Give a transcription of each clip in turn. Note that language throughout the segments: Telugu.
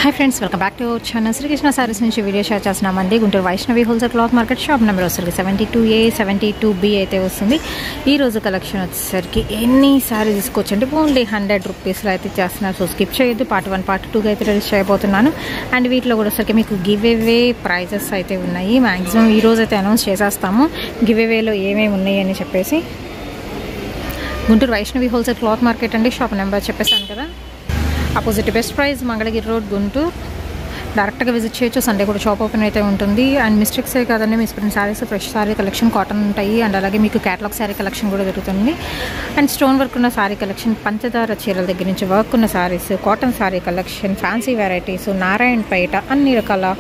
High friends welcome back to our channel Srikrishna sarees నుంచి వీడియో షేర్ చేస్తున్నామండి Guntur Vaishnavi wholesale cloth market shop number వచ్చేసరికి 72A 72B అయితే వస్తుంది. ఈ రోజు కలెక్షన్ వచ్చేసరికి ఎన్ని సారీ తీసుకోవచ్చండి ఓన్లీ 100 రూపీస్లో అయితే చేస్తున్నారు. సో స్కిప్ చేయొద్దు. పార్ట్ 1 పార్ట్ 2 అయితే రిలీజ్ చేయబోతున్నాను. అండ్ వీటిలో కూడా వచ్చేసరికి మీకు గివ్ అవే ప్రైజెస్ అయితే ఉన్నాయి. మ్యాక్సిమం ఈ రోజు అయితే అనౌన్స్ చేసేస్తాము గివ్ అవేలో ఏమేమి ఉన్నాయి అని చెప్పేసి. Guntur Vaishnavi wholesale cloth market అండి. షాప్ నెంబర్ చెప్పేసాను కదా, opposite best price Mangalagiri road Guntur. డైరెక్ట్గా విజిట్ చేయొచ్చు. సండే కూడా షాప్ ఓపెన్ అయితే ఉంటుంది. అండ్ మిస్టేక్సే కాదండి, misprint saris, fresh sari collection, cotton ఉంటాయి. అండ్ అలాగే మీకు క్యాటలాగ్ శారీ కలెక్షన్ కూడా దొరుకుతుంది. అండ్ స్టోన్ వర్క్ ఉన్న శారీ కలెక్షన్, పంచదార చీరల దగ్గర నుంచి వర్క్ ఉన్న saris, cotton sari collection, fancy varieties, Narayanpet అన్ని రకాల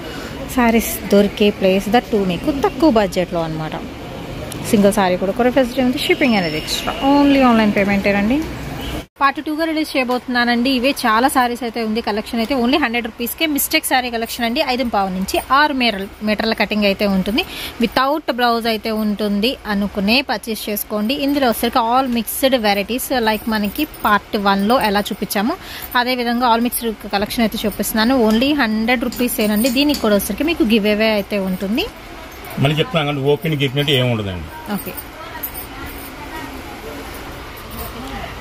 శారీస్ దొరికే ప్లేస్. దట్టు మీకు తక్కువ బడ్జెట్లో అనమాట. సింగిల్ శారీ కూడా కొర ఫెసిలిటీ ఉంది. షిప్పింగ్ అనేది ఎక్స్ట్రా, ఓన్లీ ఆన్లైన్ పేమెంటేనండి. పార్ట్ 2గా రిలీజ్ చేయబోతున్నానండి. ఇవే చాలా సారీస్ అయితే ఉంది. కలెక్షన్ అయితే ఓన్లీ 100 రూపీస్కే మిస్టేక్ శారీ కలెక్షన్ అండి. 5 నుంచి 6 మీటర్ల కటింగ్ అయితే ఉంటుంది. వితౌట్ బ్లౌజ్ అయితే ఉంటుంది అనుకునే పర్చేస్ చేసుకోండి. ఇందులో వచ్చరికి ఆల్ మిక్స్డ్ వెరైటీస్ లైక్ మనకి పార్ట్ 1లో ఎలా చూపించామో అదేవిధంగా ఆల్ మిక్స్డ్ కలెక్షన్ అయితే చూపిస్తున్నాను. ఓన్లీ 100 రూపీసేనండి. దీనికి కూడా వచ్చరికి మీకు గివ్ అవే అయితే ఉంటుంది. మళ్ళీ చెప్తాను, ఓపెన్ గిఫ్ట్ ఏమి ఉండదండి. ఓకే,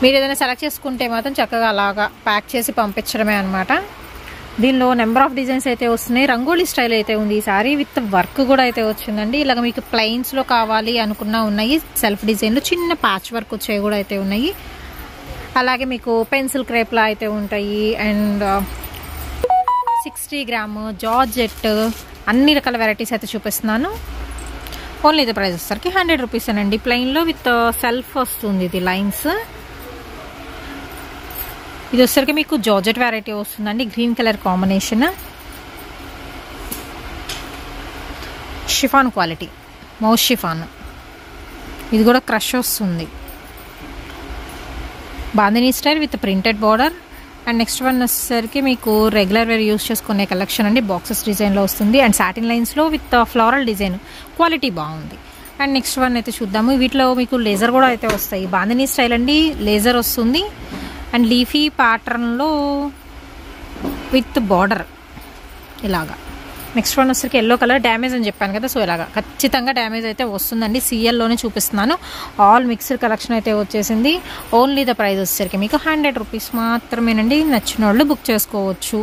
మీరు ఏదైనా సెలెక్ట్ చేసుకుంటే మాత్రం చక్కగా అలాగా ప్యాక్ చేసి పంపించడమే అనమాట. దీనిలో నెంబర్ ఆఫ్ డిజైన్స్ అయితే వస్తున్నాయి. రంగోలీ స్టైల్ అయితే ఉంది. ఈ సారీ విత్ వర్క్ కూడా అయితే వచ్చిందండి. ఇలాగ మీకు ప్లెయిన్స్లో కావాలి అనుకున్నా ఉన్నాయి. సెల్ఫ్ డిజైన్లో చిన్న ప్యాచ్ వర్క్ వచ్చేవి కూడా అయితే ఉన్నాయి. అలాగే మీకు పెన్సిల్ క్రేప్లా అయితే ఉంటాయి. అండ్ 60 గ్రామ్ జార్జెట్ అన్ని రకాల వెరైటీస్ అయితే చూపిస్తున్నాను. ఓన్లీ ఇది ప్రైస్ వచ్చేసరికి 100 రూపీసేనండి. ప్లెయిన్లో విత్ సెల్ఫ్ వస్తుంది. ఇది లైన్స్. ఇది వచ్చేసరికి మీకు జార్జెట్ వెరైటీ వస్తుందండి. Green colour combination, chiffon quality, moss chiffon. ఇది కూడా క్రష్ వస్తుంది. Bandhani style with printed border. And next one వచ్చేసరికి మీకు రెగ్యులర్ వేర్ యూస్ చేసుకునే కలెక్షన్ అండి. బాక్సెస్ డిజైన్లో వస్తుంది. అండ్ సాటిన్ లైన్స్లో విత్ ఫ్లోరల్ డిజైన్, క్వాలిటీ బాగుంది. అండ్ నెక్స్ట్ వన్ అయితే చూద్దాము. వీటిలో మీకు లేజర్ కూడా అయితే వస్తాయి. బాందినీ స్టైల్ అండి, లేజర్ వస్తుంది. అండ్ లీఫీ ప్యాటర్న్లో విత్ బార్డర్ ఇలాగా. నెక్స్ట్ వన్ వచ్చరికి ఎల్లో కలర్, డ్యామేజ్ అని చెప్పాను కదా, సో ఇలాగా ఖచ్చితంగా డ్యామేజ్ అయితే వస్తుందండి. సిఎల్లోనే చూపిస్తున్నాను. ఆల్ మిక్స్డ్ కలెక్షన్ అయితే వచ్చేసింది. ఓన్లీ ద ప్రైస్ వచ్చేసరికి మీకు 100 రూపీస్ మాత్రమేనండి. నచ్చిన వాళ్ళు బుక్ చేసుకోవచ్చు.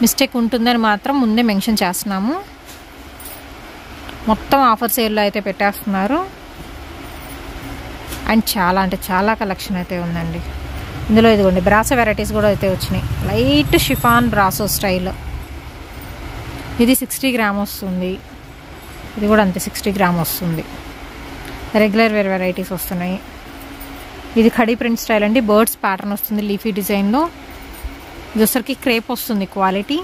మిస్టేక్ ఉంటుందని మాత్రం ముందే మెన్షన్ చేస్తున్నాము. మొత్తం ఆఫర్ సేల్లో అయితే పెట్టేస్తున్నారు. అండ్ చాలా అంటే చాలా కలెక్షన్ అయితే ఉందండి. ఇందులో ఇదిగోండి బ్రాసో వెరైటీస్ కూడా అయితే వచ్చినాయి. Light chiffon brasso style. ఇది 60 గ్రామ్ వస్తుంది. ఇది కూడా అంతే 60 గ్రామ్ వస్తుంది. రెగ్యులర్ వేర్ వెరైటీస్ వస్తున్నాయి. ఇది ఖడీ ప్రింట్ స్టైల్ అండి. బర్డ్స్ ప్యాటర్న్ వస్తుంది లీఫీ డిజైన్లో. ఇది వచ్చరికి క్రేప్ వస్తుంది. క్వాలిటీ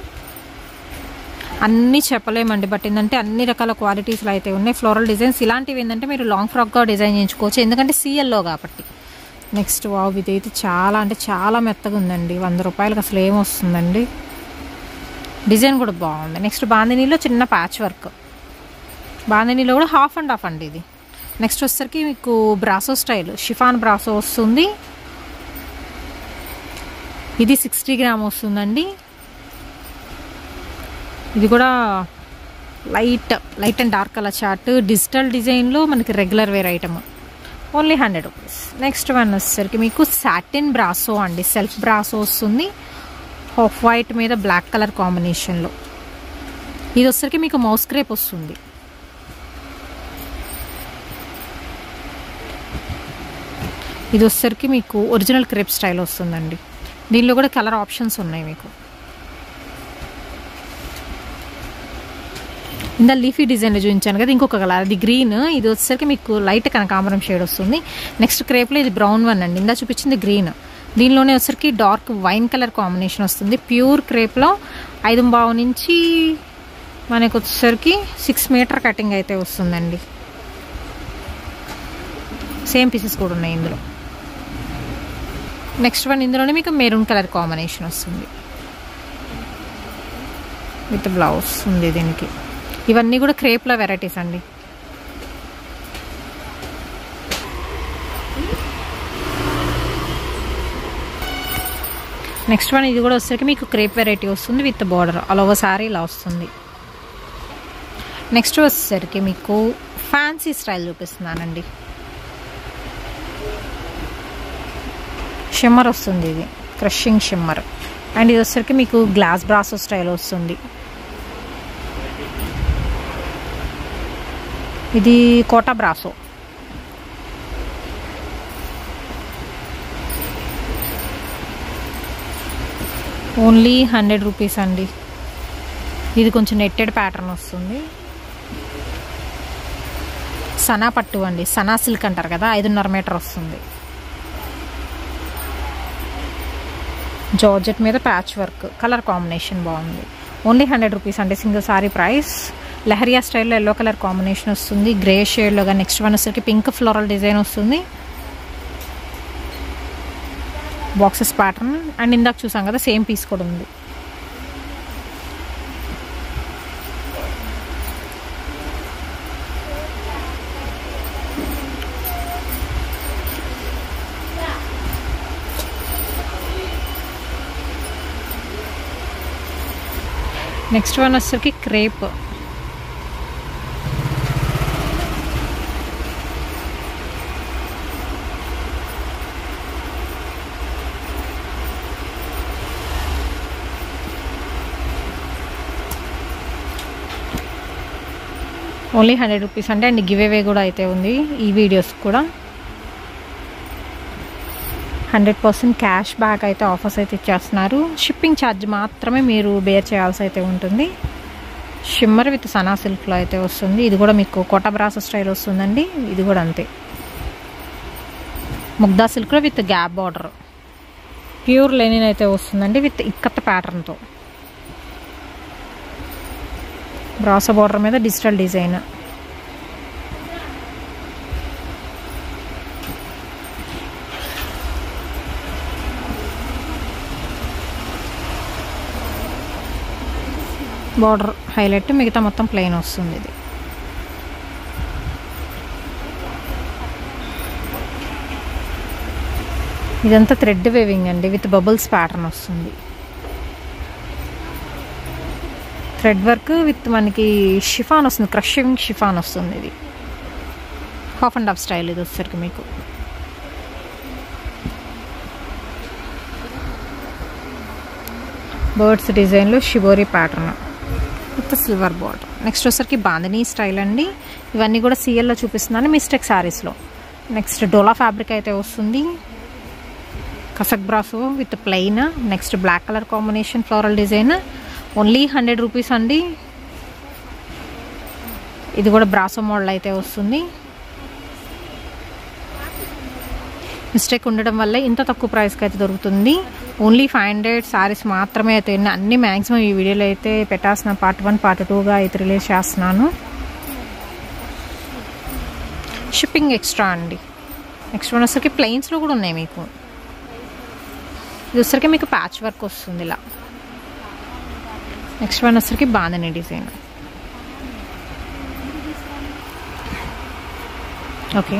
అన్నీ చెప్పలేమండి, బట్ ఏంటంటే అన్ని రకాల క్వాలిటీస్లో అయితే ఉన్నాయి. ఫ్లోరల్ డిజైన్స్ ఇలాంటివి ఏంటంటే మీరు లాంగ్ ఫ్రాక్గా డిజైన్ చేయించుకోవచ్చు, ఎందుకంటే సిఎల్లో కాబట్టి. నెక్స్ట్ వావ్, ఇది అయితే చాలా అంటే చాలా మెత్తగా ఉందండి. 100 రూపాయలకి అసలు ఏమొస్తుందండి. డిజైన్ కూడా బాగుంది. నెక్స్ట్ బాందినీలో చిన్న ప్యాచ్ వర్క్. బాందినీలో కూడా హాఫ్ అండ్ హాఫ్ అండి ఇది. నెక్స్ట్ వచ్చేసరికి మీకు బ్రాసో స్టైల్, షిఫాన్ బ్రాసో వస్తుంది. ఇది 60 గ్రామ్ వస్తుందండి. ఇది కూడా light and dark colour chart, digital డిజైన్లో మనకి regular wear item. Only 100 rupees. Next one వచ్చేసరికి మీకు సాటిన్ బ్రాసో అండి. సెల్ఫ్ బ్రాసో వస్తుంది. ఆఫ్ వైట్ మీద బ్లాక్ కలర్ కాంబినేషన్లో. ఇది వచ్చేసరికి మీకు మౌస్ క్రేప్ వస్తుంది. ఇది వచ్చేసరికి మీకు ఒరిజినల్ క్రేప్ స్టైల్ వస్తుందండి. దీనిలో కూడా కలర్ ఆప్షన్స్ ఉన్నాయి మీకు. ఇందా లీఫీ డిజైన్లో చూపించాను కదా, ఇంకొక కలర్ అది గ్రీన్. ఇది వచ్చేసరికి మీకు లైట్ కనకాంబరం షేడ్ వస్తుంది. నెక్స్ట్ క్రేప్లో ఇది బ్రౌన్ వన్ అండి. ఇందా చూపించింది గ్రీన్. దీనిలోనే వచ్చేసరికి డార్క్ వైన్ కలర్ కాంబినేషన్ వస్తుంది. ప్యూర్ క్రేప్లో 5 నుంచి మనకు వచ్చేసరికి 6 మీటర్ కటింగ్ అయితే వస్తుందండి. సేమ్ పీసెస్ కూడా ఉన్నాయి ఇందులో. నెక్స్ట్ వన్ ఇందులోనే మీకు మెరూన్ కలర్ కాంబినేషన్ వస్తుంది విత్ బ్లౌజ్ ఉంది దీనికి. ఇవన్నీ కూడా క్రేప్ల వెరైటీస్ అండి. నెక్స్ట్ వన్ ఇది కూడా వచ్చేసరికి మీకు క్రేప్ వెరైటీ వస్తుంది with border all over sorry ఇలా వస్తుంది. నెక్స్ట్ వచ్చేసరికి మీకు ఫ్యాన్సీ స్టైల్ చూపిస్తున్నానండి. షిమ్మర్ వస్తుంది, ఇది క్రషింగ్ షిమ్మర్. అండ్ ఇది వచ్చేసరికి మీకు గ్లాస్ బ్రాసో స్టైల్ వస్తుంది. ఇది కోటా బ్రాసో. ఓన్లీ 100 రూపీస్ అండి. ఇది కొంచెం నెట్టెడ్ ప్యాటర్న్ వస్తుంది. సనా పట్టు అండి, సనా సిల్క్ అంటారు కదా, 5.5 మీటర్ వస్తుంది. జార్జెట్ మీద ప్యాచ్ వర్క్, కలర్ కాంబినేషన్ బాగుంది. ఓన్లీ 100 రూపీస్ అండి సింగిల్ సారీ ప్రైస్. లెహరియా స్టైల్లో ఎల్లో కలర్ కాంబినేషన్ వస్తుంది, గ్రే షేడ్లోగా. నెక్స్ట్ వన్ వచ్చేసరికి పింక్ ఫ్లోరల్ డిజైన్ వస్తుంది, బాక్సెస్ ప్యాటర్న్. అండ్ ఇందాక చూసాం కదా సేమ్ పీస్ కూడా ఉంది. నెక్స్ట్ వన్ వచ్చేసరికి క్రేప్. ఓన్లీ 100 రూపీస్ అండి. అండ్ గివ్ అవే కూడా అయితే ఉంది ఈ వీడియోస్ కూడా. 100% క్యాష్ బ్యాక్ అయితే ఆఫర్స్ అయితే ఇచ్చేస్తున్నారు. షిప్పింగ్ ఛార్జ్ మాత్రమే మీరు బేర్ చేయాల్సి అయితే ఉంటుంది. షిమ్మర్ విత్ సనా సిల్క్లో అయితే వస్తుంది. ఇది కూడా మీకు కోటా బ్రాసో స్టైల్ వస్తుందండి. ఇది కూడా అంతే, ముగ్దా సిల్క్లో with gap border. Pure linen అయితే వస్తుందండి విత్ ఇక్కత్ ప్యాటర్న్తో. బ్రాసో బార్డర్ మీద డిజిటల్ డిజైన్. బార్డర్ హైలైట్, మిగతా మొత్తం ప్లెయిన్ వస్తుంది. ఇది ఇదంతా థ్రెడ్ వేవింగ్ అండి విత్ బబుల్స్ ప్యాటర్న్ వస్తుంది. థ్రెడ్ వర్క్ విత్ మనకి షిఫాన్ వస్తుంది, క్రషింగ్ షిఫాన్ వస్తుంది. ఇది హాఫ్ అండ్ హాఫ్ స్టైల్. ఇది వచ్చేసరికి మీకు బర్డ్స్ డిజైన్లో shibori pattern with silver border. Next వచ్చేసరికి బాందినీ స్టైల్ అండి. ఇవన్నీ కూడా సిఎల్లో చూపిస్తున్నాను మిస్టేక్ శారీస్లో. నెక్స్ట్ డోలా ఫ్యాబ్రిక్ అయితే వస్తుంది, కసక్ brasso with plain. Next black colour combination floral design. Only 100 rupees అండి. ఇది కూడా బ్రాసో మోడల్ అయితే వస్తుంది. మిస్టేక్ ఉండడం వల్ల ఇంత తక్కువ ప్రైస్కి అయితే దొరుకుతుంది. ఓన్లీ 500 సారీస్ మాత్రమే అయితే అన్ని మ్యాక్సిమం ఈ వీడియోలో అయితే పెట్టాల్సిన పార్ట్ 1 పార్ట్ 2గా అయితే రిలీజ్ చేస్తున్నాను. షిప్పింగ్ ఎక్స్ట్రా అండి. నెక్స్ట్ వన్ వచ్చరికి ప్లెయిన్స్లో కూడా ఉన్నాయి మీకు. ఇది వచ్చరికి మీకు ప్యాచ్ వర్క్ వస్తుంది ఇలా. నెక్స్ట్ వన్ వచ్చరికి bandhani design. Okay,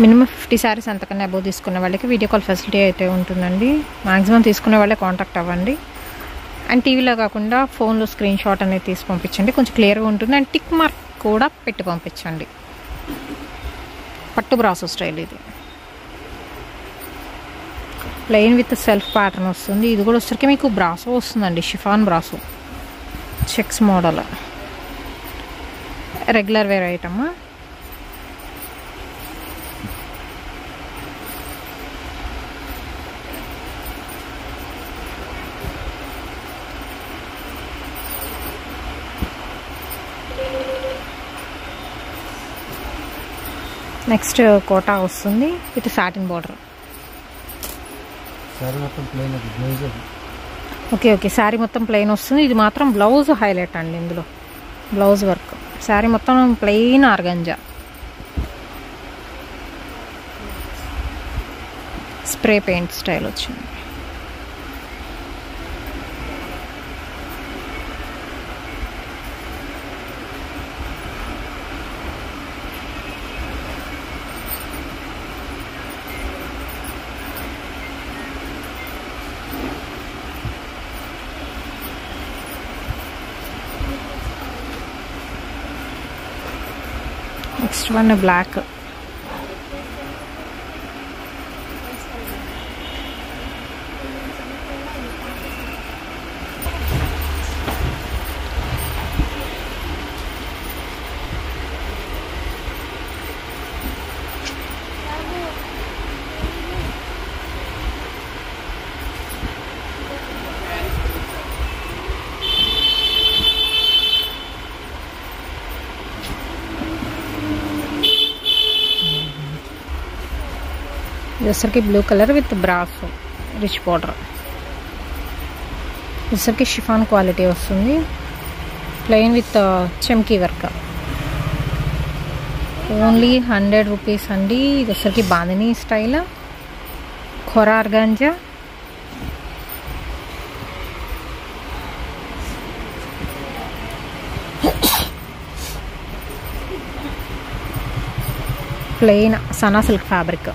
minimum 50 saris అంతకన్నా అబోవ్ తీసుకునే వాళ్ళకి వీడియో కాల్ ఫెసిలిటీ అయితే ఉంటుందండి. మ్యాక్సిమం తీసుకునే వాళ్ళే కాంటాక్ట్ అవ్వండి. అండ్ టీవీలో కాకుండా ఫోన్లో స్క్రీన్ షాట్ అనేది తీసి పంపించండి, కొంచెం క్లియర్గా ఉంటుంది. అండ్ టిక్ మార్క్ కూడా పెట్టి పంపించండి. పట్టు బ్రాసో స్టైల్. ఇది ప్లెయిన్ విత్ సెల్ఫ్ ప్యాటర్న్ వస్తుంది. ఇది కూడా వచ్చరికి మీకు బ్రాసో వస్తుందండి, chiffon brasso checks model. Regular wear item. Next Kota వస్తుంది విత్ సాటిన్ బార్డర్. సారీ మొత్తం ప్లెయిన్ అది బ్లౌజ్. ఓకే ఓకే, శారీ మొత్తం ప్లెయిన్ వస్తుంది. ఇది మాత్రం బ్లౌజ్ హైలైట్ అండి. ఇందులో బ్లౌజ్ వర్క్, శారీ మొత్తం plain organza. Spray paint style వచ్చింది. Next one black. ఇది వచ్చరికి blue colour with brass rich border. వచ్చరికి షిఫాన్ క్వాలిటీ వస్తుంది, plain with chamki work. Only 100 rupees అండి. ఇది వచ్చరికి bandhani style, kora organza. Plain sana silk fabric.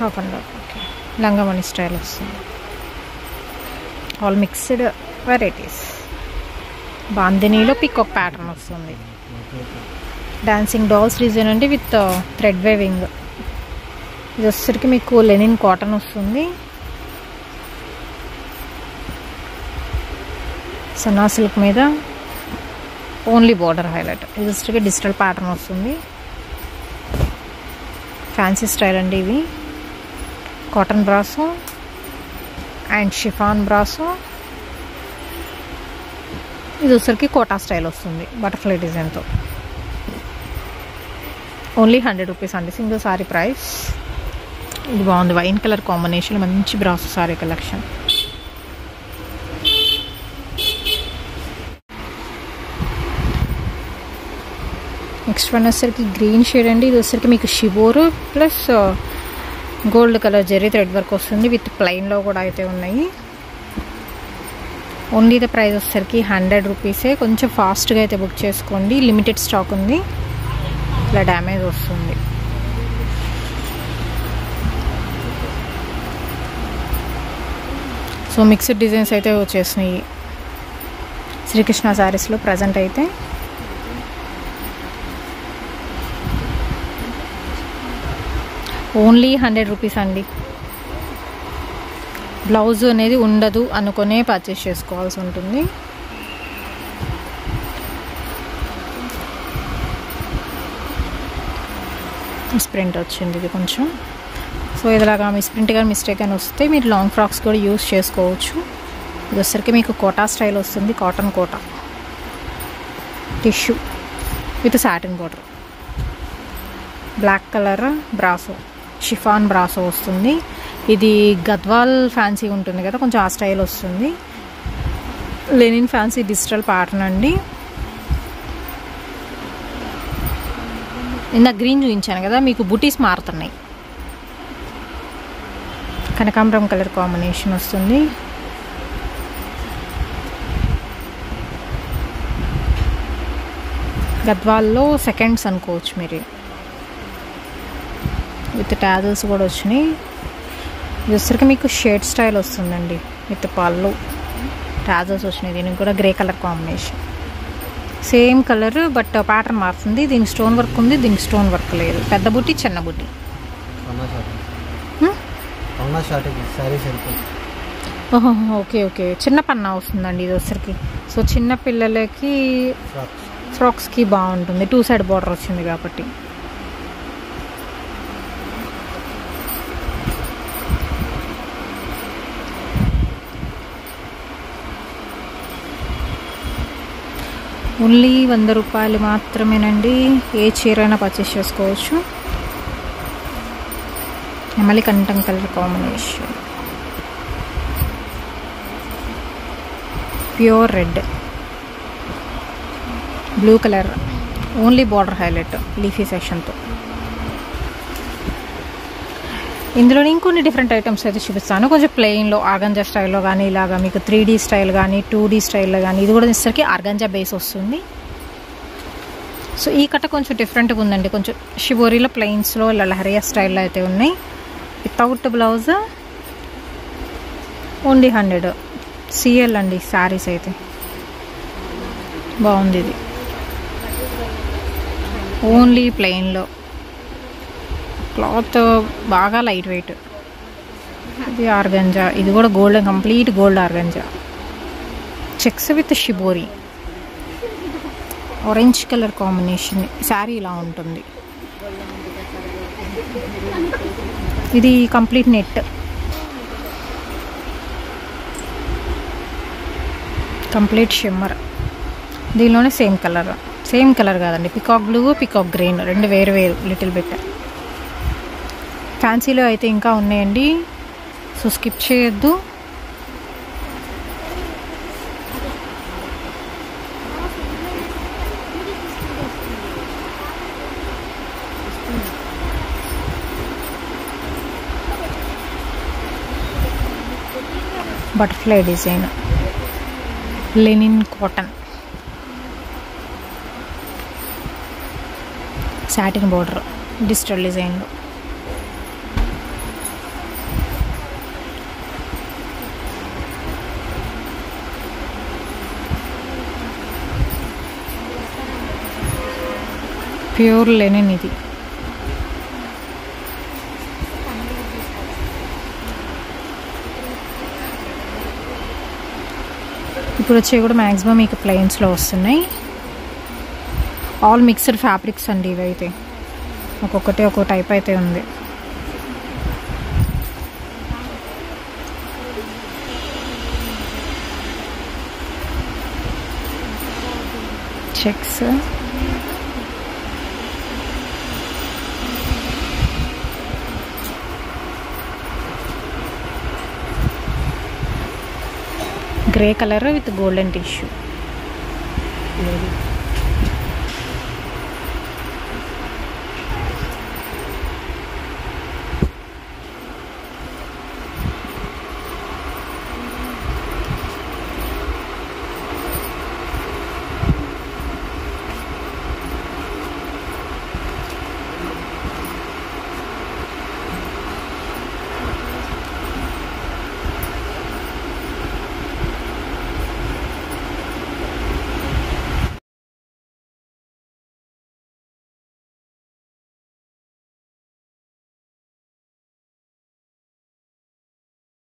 Half and half. Okay, లంగామణి స్టైల్ వస్తుంది. All mixed varieties. బాందినీలో పికాక్ ప్యాటర్న్ వస్తుంది. డాన్సింగ్ డాల్స్ డిజైన్ అండి విత్ థ్రెడ్ వేవింగ్. ఇది వచ్చేసరికి మీకు లెనిన్ కాటన్ వస్తుంది. సన్నా సిల్క్ మీద ఓన్లీ బార్డర్ హైలైట్. ఇది వచ్చేసరికి డిజిటల్ ప్యాటర్న్ వస్తుంది. ఫ్యాన్సీ స్టైల్ అండి ఇవి. Cotton brasso and chiffon brasso. ఇది వచ్చరికి కోటా స్టైల్ వస్తుంది బటర్ఫ్లై డిజైన్తో. ఓన్లీ 100 రూపీస్ అండి సింగిల్ సారీ ప్రైస్. ఇది బాగుంది, వైన్ కలర్ కాంబినేషన్, మంచి brasso sari collection. Next one వచ్చేసరికి గ్రీన్ షేడ్ అండి. ఇది వచ్చేసరికి మీకు shibori plus gold colour zari thread work వస్తుంది విత్ ప్లెయిన్లో కూడా అయితే ఉన్నాయి. ఓన్లీ ద ప్రైస్ వచ్చేసరికి 100 రూపీసే. కొంచెం ఫాస్ట్గా అయితే బుక్ చేసుకోండి, లిమిటెడ్ స్టాక్ ఉంది. ఇలా డ్యామేజ్ వస్తుంది. సో మిక్స్డ్ డిజైన్స్ అయితే వచ్చేసినాయి శ్రీకృష్ణ శారీస్లో ప్రజెంట్ అయితే. ఓన్లీ 100 రూపీస్ అండి. బ్లౌజ్ అనేది ఉండదు అనుకునే పర్చేస్ చేసుకోవాల్సి ఉంటుంది. మిస్ప్రింట్ వచ్చింది ఇది కొంచెం. సో ఇదిలాగా మిస్ప్రింట్ కానీ మిస్టేక్ కానీ వస్తే మీరు లాంగ్ ఫ్రాక్స్ కూడా యూస్ చేసుకోవచ్చు. ఇది వచ్చరికి మీకు కోటా స్టైల్ వస్తుంది, cotton Kota tissue with satin border. Black colour brasso, chiffon brasso వస్తుంది. ఇది గద్వాల్ ఫ్యాన్సీ ఉంటుంది కదా, కొంచెం ఆ స్టైల్ వస్తుంది. లెనిన్ ఫ్యాన్సీ డిజిటల్ ప్యాటర్న్ అండి. ఇందాక గ్రీన్ చూపించాను కదా, మీకు బుటీస్ మారుతున్నాయి. కనకాంబరం కలర్ కాంబినేషన్ వస్తుంది. గద్వాల్లో సెకండ్స్ అనుకోవచ్చు మీరు. విత్ టాజల్స్ కూడా వచ్చినాయి. ఇది వచ్చరికి మీకు షేడ్ స్టైల్ వస్తుందండి విత్ పళ్ళు టాజల్స్ వచ్చినాయి. దీనికి కూడా grey colour combination, same colour but pattern మారుతుంది. దీనికి స్టోన్ వర్క్ ఉంది, దీనికి స్టోన్ వర్క్ లేదు. పెద్ద బుట్టి చిన్న బుట్టి. ఓహో ఓకే ఓకే, చిన్న పన్నా వస్తుందండి ఇది వచ్చరికి. సో చిన్న పిల్లలకి ఫ్రాక్స్కి బాగుంటుంది, 2 సైడ్ బార్డర్ వచ్చింది కాబట్టి. ఓన్లీ 100 రూపాయలు మాత్రమేనండి. ఏ చీరైనా పర్చేస్ చేసుకోవచ్చు. నెమలి కంఠం colour combination, pure red, blue colour, only border highlight leafy సెక్షన్తో. ఇందులో ఇంకొన్ని డిఫరెంట్ ఐటమ్స్ అయితే చూపిస్తాను. కొంచెం ప్లెయిన్లో ఆర్గంజా స్టైల్లో కానీ, ఇలాగా మీకు 3D స్టైల్ కానీ 2D స్టైల్లో కానీ, ఇది కూడా ఇసరికి ఆర్గంజా బేస్ వస్తుంది. సో ఈ కట్ట కొంచెం డిఫరెంట్గా ఉందండి. కొంచెం షిబోరీలో ప్లెయిన్స్లో ఇలా లహరియా స్టైల్లో అయితే ఉన్నాయి. వితౌట్ బ్లౌజ్, ఓన్లీ 100 CL అండి. శారీస్ అయితే బాగుంది. ఇది ఓన్లీ ప్లెయిన్లో, క్లాత్ బాగా లైట్ వెయిట్. ఇది ఆర్గంజా, ఇది కూడా gold, complete gold organza. Checks with shibori, orange colour combination. Sari ఇలా ఉంటుంది. ఇది కంప్లీట్ నెట్, కంప్లీట్ షిమ్మర్. దీనిలోనే సేమ్ కలర్ కాదండి, పికాక్ బ్లూ, పికాక్ గ్రీన్, రెండు వేరు వేరు లిటిల్ బిట్. ఫ్యాన్సీలో అయితే ఇంకా ఉన్నాయండి, సో స్కిప్ చేయొద్దు. Butterfly design, linen cotton, satin border, digital డిజైన్లో. ప్యూర్ లెనిన్ ఇది. ఇప్పుడు వచ్చేవి కూడా మ్యాక్సిమం మీకు ప్లెయిన్స్లో వస్తున్నాయి. ఆల్ మిక్స్డ్ ఫ్యాబ్రిక్స్ అండి ఇవైతే. ఒక్కొక్కటి ఒక్కో టైప్ అయితే ఉంది. Checks, grey colour with golden tissue.